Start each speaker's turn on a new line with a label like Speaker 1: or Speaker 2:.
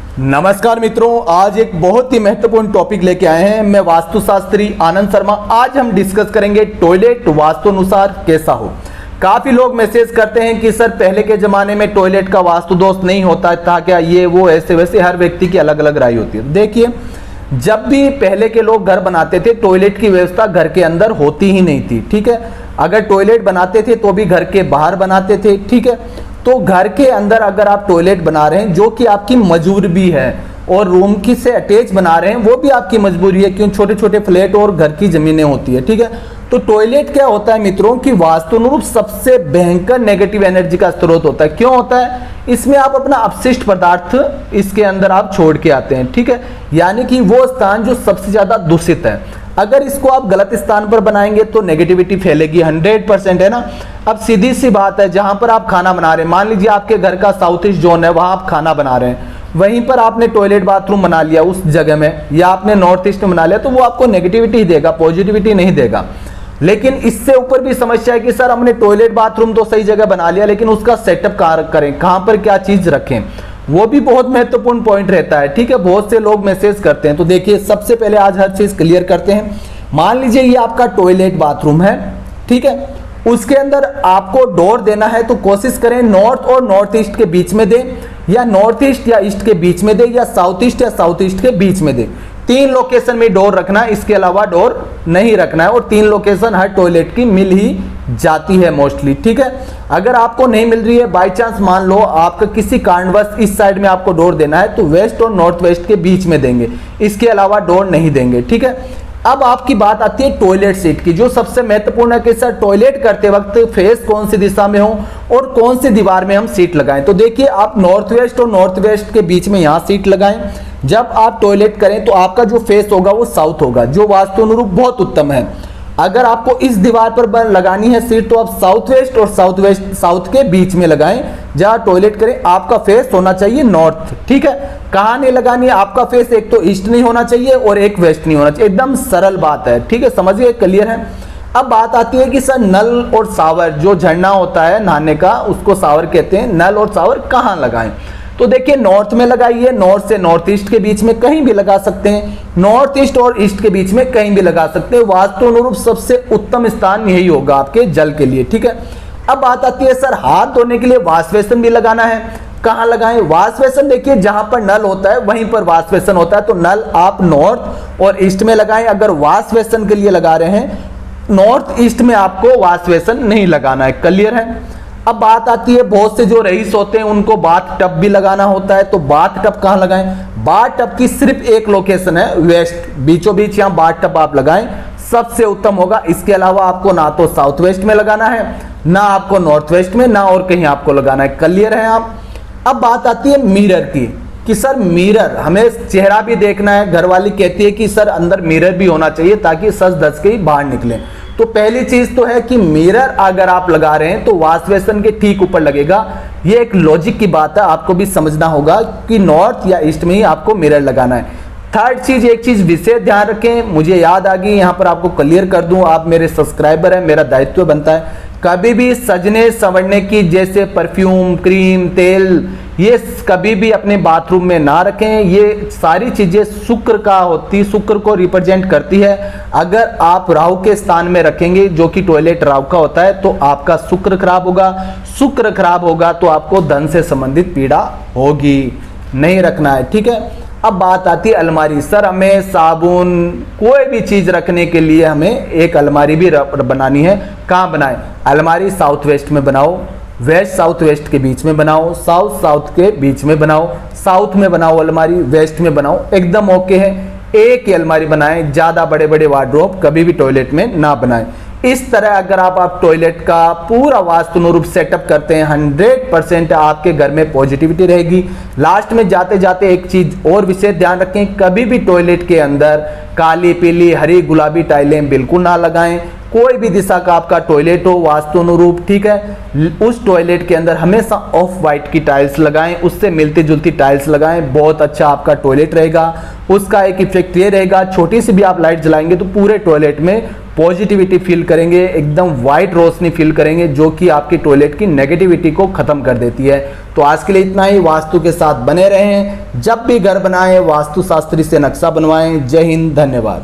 Speaker 1: नमस्कार मित्रों, आज एक बहुत ही महत्वपूर्ण टॉपिक लेके आए हैं। मैं वास्तुशास्त्री आनंद शर्मा। आज हम डिस्कस करेंगे टॉयलेट वास्तु अनुसार कैसा हो। काफी लोग मैसेज करते हैं कि सर पहले के जमाने में टॉयलेट का वास्तु दोष नहीं होता था क्या, ये वो ऐसे वैसे। हर व्यक्ति की अलग अलग राय होती है। देखिए, जब भी पहले के लोग घर बनाते थे टॉयलेट की व्यवस्था घर के अंदर होती ही नहीं थी, ठीक है। अगर टॉयलेट बनाते थे तो भी घर के बाहर बनाते थे, ठीक है। तो घर के अंदर अगर आप टॉयलेट बना रहे हैं जो कि आपकी मजबूरी भी है, और रूम की से अटैच बना रहे हैं वो भी आपकी मजबूरी है, क्यों, छोटे छोटे फ्लैट और घर की जमीनें होती है, ठीक है। तो टॉयलेट क्या होता है मित्रों कि वास्तु अनुरूप सबसे भयंकर नेगेटिव एनर्जी का स्रोत होता है। क्यों होता है? इसमें आप अपना अपशिष्ट पदार्थ इसके अंदर आप छोड़ के आते हैं, ठीक है। यानी कि वो स्थान जो सबसे ज्यादा दूषित है, अगर इसको आप गलत स्थान पर बनाएंगे तो नेगेटिविटी फैलेगी 100%, है ना। अब सीधी सी बात है, जहां पर आप खाना बना रहे हैं, मान लीजिए आपके घर का साउथ ईस्ट जोन है, वहां आप खाना बना रहे हैं, वहीं पर आपने टॉयलेट बाथरूम बना लिया उस जगह में, या आपने नॉर्थ ईस्ट में बना लिया, तो वो आपको नेगेटिविटी ही देगा, पॉजिटिविटी नहीं देगा। लेकिन इससे ऊपर भी समस्या है कि सर हमने टॉयलेट बाथरूम तो सही जगह बना लिया, लेकिन उसका सेटअप कहाँ करें, कहां पर क्या चीज रखें, वो भी बहुत महत्वपूर्ण पॉइंट रहता है, ठीक है। बहुत से लोग मैसेज करते हैं। तो देखिए, सबसे पहले आज हर चीज क्लियर करते हैं। मान लीजिए ये आपका टॉयलेट बाथरूम है, ठीक है। उसके अंदर आपको डोर देना है तो कोशिश करें नॉर्थ और नॉर्थ ईस्ट के बीच में दें, या नॉर्थ ईस्ट या ईस्ट के बीच में दें, या साउथ ईस्ट के बीच में दें। 3 लोकेशन में डोर रखना है, इसके अलावा डोर नहीं रखना है। और 3 लोकेशन हर टॉयलेट की मिल ही जाती है मोस्टली, ठीक है। अगर आपको नहीं मिल रही है, बाई चांस मान लो आपका किसी कारणवश इस साइड में आपको डोर देना है, तो वेस्ट और नॉर्थ वेस्ट के बीच में देंगे, इसके अलावा डोर नहीं देंगे, ठीक है। अब आपकी बात आती है टॉयलेट सीट की, जो सबसे महत्वपूर्ण है कि सर टॉयलेट करते वक्त फेस कौन सी दिशा में हो और कौन सी दीवार में हम सीट लगाएं। तो देखिए, आप नॉर्थ वेस्ट और नॉर्थ वेस्ट के बीच में यहां सीट लगाएं। जब आप टॉयलेट करें तो आपका जो फेस होगा वो साउथ होगा, जो वास्तु अनुरूप बहुत उत्तम है। अगर आपको इस दीवार पर लगानी है सीट, तो आप साउथ वेस्ट और साउथ के बीच में लगाएं जहां टॉयलेट करें। आपका फेस होना चाहिए नॉर्थ, ठीक है। कहां नहीं लगानी है, आपका फेस एक तो ईस्ट नहीं होना चाहिए और एक वेस्ट नहीं होना चाहिए। एकदम सरल बात है, ठीक है, समझिए, क्लियर है। अब बात आती है कि सर नल और शावर, जो झरना होता है नहाने का, उसको शावर कहते हैं, नल और शावर कहां लगाएं। तो देखिए, नॉर्थ में लगाइए, नॉर्थ से नॉर्थ ईस्ट के बीच में कहीं भी लगा सकते हैं, नॉर्थ ईस्ट और ईस्ट के बीच में कहीं भी लगा सकते हैं। वास्तु अनुरूप सबसे उत्तम स्थान यही होगा आपके जल के लिए, ठीक है। अब बात आती है सर हाथ धोने के लिए वॉश बेसिन भी लगाना है, कहां लगाएं। वॉश बेसिन देखिए, जहां पर नल होता है वहीं पर वॉश बेसिन होता है, तो नल आप नॉर्थ और ईस्ट में लगाएं। अगर वॉश बेसिन के लिए लगा रहे हैं, नॉर्थ ईस्ट में आपको वॉश बेसिन नहीं लगाना है, क्लियर है। अब बात आती है, बहुत से जो रईस होते हैं उनको बाथ टब भी लगाना होता है, तो बाथ टब कहां लगाएं। बाथ टब की सिर्फ एक लोकेशन है, वेस्ट, बीचों बीच यहां बाथ टब आप लगाएं, सबसे उत्तम होगा। इसके अलावा आपको ना तो साउथ वेस्ट में लगाना है, ना आपको नॉर्थ वेस्ट में, ना और कहीं आपको लगाना है, क्लियर है आप। अब बात आती है मिरर की, कि सर मिरर, हमें चेहरा भी देखना है। घरवाली कहती है कि सर अंदर मिरर भी होना चाहिए ताकि सच धज के ही बाहर निकले। तो पहली चीज तो है कि मिरर अगर आप लगा रहे हैं तो वॉश बेसिन के ठीक ऊपर लगेगा। ये एक लॉजिक की बात है, आपको भी समझना होगा कि नॉर्थ या ईस्ट में ही आपको मिरर लगाना है। थर्ड चीज, एक चीज विशेष ध्यान रखें, मुझे याद आ गई, यहां पर आपको क्लियर कर दूं, आप मेरे सब्सक्राइबर हैं, मेरा दायित्व बनता है, कभी भी सजने संवरने की जैसे परफ्यूम, क्रीम, तेल, ये कभी भी अपने बाथरूम में ना रखें। ये सारी चीजें शुक्र का होती, शुक्र को रिप्रेजेंट करती है। अगर आप राहु के स्थान में रखेंगे, जो कि टॉयलेट राहु का होता है, तो आपका शुक्र खराब होगा। शुक्र खराब होगा तो आपको धन से संबंधित पीड़ा होगी, नहीं रखना है, ठीक है। अब बात आती है अलमारी। सर हमें साबुन, कोई भी चीज रखने के लिए हमें एक अलमारी भी बनानी है, कहाँ बनाए। अलमारी साउथ वेस्ट में बनाओ, वेस्ट साउथ वेस्ट के बीच में बनाओ, साउथ साउथ के बीच में बनाओ, साउथ में बनाओ अलमारी, वेस्ट में बनाओ, एकदम ओके है। एक ही अलमारी बनाएं, ज्यादा बड़े बड़े वार्डरोब कभी भी टॉयलेट में ना बनाएं। इस तरह अगर आप टॉयलेट का पूरा वास्तु अनुरूप सेटअप करते हैं, 100% आपके घर में पॉजिटिविटी रहेगी। लास्ट में जाते जाते एक चीज और विशेष ध्यान रखें, कभी भी टॉयलेट के अंदर काली, पीली, हरी, गुलाबी टाइलें बिल्कुल ना लगाएं। कोई भी दिशा का आपका टॉयलेट हो वास्तु अनुरूप, ठीक है, उस टॉयलेट के अंदर हमेशा ऑफ वाइट की टाइल्स लगाएं, उससे मिलती जुलती टाइल्स लगाएं, बहुत अच्छा आपका टॉयलेट रहेगा। उसका एक इफेक्ट ये रहेगा, छोटी सी भी आप लाइट जलाएंगे तो पूरे टॉयलेट में पॉजिटिविटी फील करेंगे, एकदम वाइट रोशनी फील करेंगे, जो कि आपकी टॉयलेट की नेगेटिविटी को खत्म कर देती है। तो आज के लिए इतना ही। वास्तु के साथ बने रहें, जब भी घर बनाएं वास्तु शास्त्री से नक्शा बनवाएं। जय हिंद, धन्यवाद।